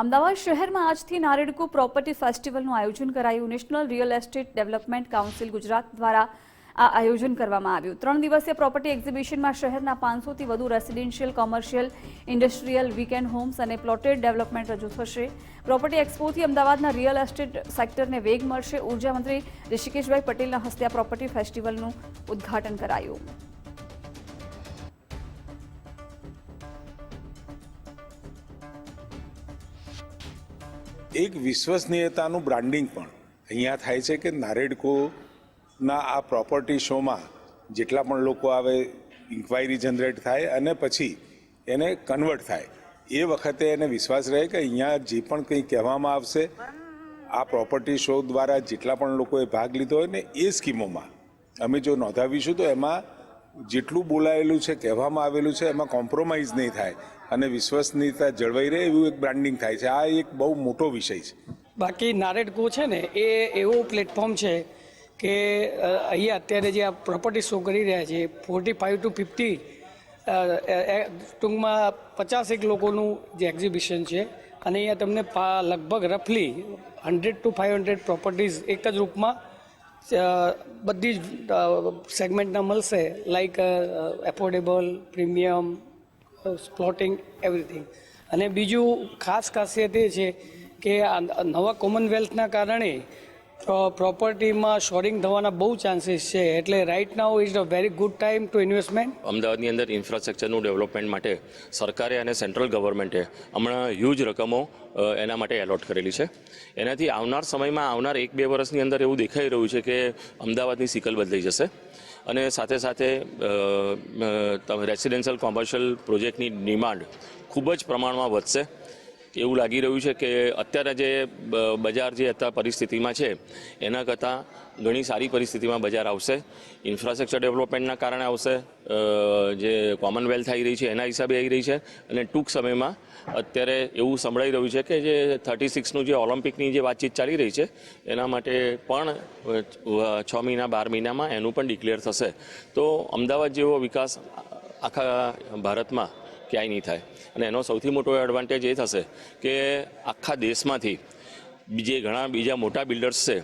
અમદાવાદ શહેરમાં આજથી નારેડકો પ્રોપર્ટી ફેસ્ટિવલનું આયોજન કરાયું। National real estate development council Gujarat દ્વારા આ આયોજન કરવામાં આવ્યું। 3 દિવસીય પ્રોપર્ટી એક્ઝિબિશનમાં શહેરના 500થી વધુ residential, commercial, industrial, weekend homes અને પ્લોટેડ ડેવલપમેન્ટ રજૂ થશે। પ્રોપર્ટી એક્સપોથી અમદાવાદના રિયલ એસ્ટેટ સેક્ટરને વેગ મળશે। ઉર્જા મંત્રી ઋષિકેશભાઈ પટેલના હસ્તે આ પ્રોપર્ટી ફેસ્ટિવલનું ઉદ્ઘાટન કરાયું। એક વિશ્વસનીયતાનું બ્રાન્ડિંગ પણ અહીંયા થાય છે કે નારેડકોના આ પ્રોપર્ટી શોમાં જેટલા પણ લોકો આવે, ઇન્ક્વાયરી જનરેટ થાય અને પછી એને કન્વર્ટ થાય, એ વખતે એને વિશ્વાસ રહે કે અહીંયા જે પણ કંઈ કહેવામાં આવશે, આ પ્રોપર્ટી શો દ્વારા જેટલા પણ લોકોએ ભાગ લીધો હોય ને એ સ્કીમોમાં અમે જો નોંધાવીશું તો એમાં જેટલું બોલાયેલું છે, કહેવામાં આવેલું છે, એમાં કોમ્પ્રોમાઇઝ નહીં થાય અને વિશ્વસનીયતા જળવાઈ રહે એવું એક બ્રાન્ડિંગ થાય છે। આ એક બહુ મોટો વિષય છે। બાકી નારેડકો છે ને એ એવો પ્લેટફોર્મ છે કે અહીંયા અત્યારે જે આ પ્રોપર્ટી શો કરી રહ્યા છે 45 to 50 ટૂંકમાં 50 લોકોનું જે એક્ઝિબિશન છે અને અહીંયા તમને લગભગ રફલી 100 to 500 પ્રોપર્ટીઝ એક જ રૂપમાં બધી જ સેગમેન્ટના મળશે, like affordable, premium, plotting, everything. અને બીજું ખાસ ખાસિયત એ છે કે આ નવા કોમનવેલ્થના કારણે પ્રોપર્ટીમાં શોરિંગ થવાના બહુ ચાન્સીસ છે, એટલે right now is a very good time to investment. અમદાવાદની અંદર ઇન્ફ્રાસ્ટ્રક્ચરનું ડેવલપમેન્ટ માટે સરકારે અને સેન્ટ્રલ ગવર્મેન્ટે હમણાં હ્યુજ રકમો એના માટે એલોટ કરેલી છે। એનાથી આવનાર સમયમાં, આવનાર 1-2 વર્ષની અંદર એવું દેખાઈ રહ્યું છે કે અમદાવાદની સિકલ બદલાઈ જશે અને સાથે સાથે રેસિડેન્શિયલ, કોમર્શિયલ પ્રોજેક્ટની ડિમાન્ડ ખૂબ જ પ્રમાણમાં વધશે એવું લાગી રહ્યું છે કે અત્યારે જે બજાર જે અત્યારે પરિસ્થિતિમાં છે એના કરતાં ઘણી સારી પરિસ્થિતિમાં બજાર આવશે। ઇન્ફ્રાસ્ટ્રક્ચર ડેવલપમેન્ટના કારણે આવશે, જે કોમનવેલ્થ આવી રહી છે એના હિસાબે આવી રહી છે અને ટૂંક સમયમાં અત્યારે એવું સંભળાઈ રહ્યું છે કે જે 36નું જે ઓલિમ્પિકની જે વાતચીત ચાલી રહી છે એના માટે પણ 6 મહિના 12 મહિનામાં એનું પણ ડિક્લેર થશે। તો અમદાવાદ જેવો વિકાસ આખા ભારતમાં ક્યાંય નહીં થાય અને એનો સૌથી મોટો એડવાન્ટેજ એ થશે કે આખા દેશમાંથી જે ઘણા બીજા મોટા બિલ્ડર્સ છે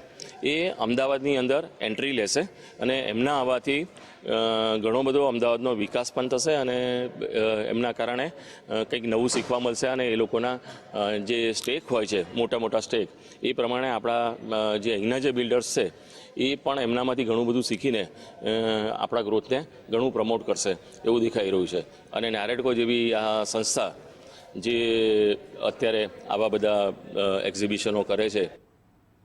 એ અમદાવાદની અંદર એન્ટ્રી લેશે અને એમના આવવાથી ઘણો બધો અમદાવાદનો વિકાસ પણ થશે અને એમના કારણે કંઈક નવું શીખવા મળશે અને એ લોકોના જે સ્ટેક હોય છે, મોટા મોટા સ્ટેક, એ પ્રમાણે આપણા જે અહીંના જે બિલ્ડર્સ છે એ પણ એમનામાંથી ઘણું બધું શીખીને આપણા ગ્રોથને ઘણું પ્રમોટ કરશે એવું દેખાઈ રહ્યું છે। અને નારેડકો જેવી આ સંસ્થા જે અત્યારે આવા બધા એક્ઝિબિશનો કરે છે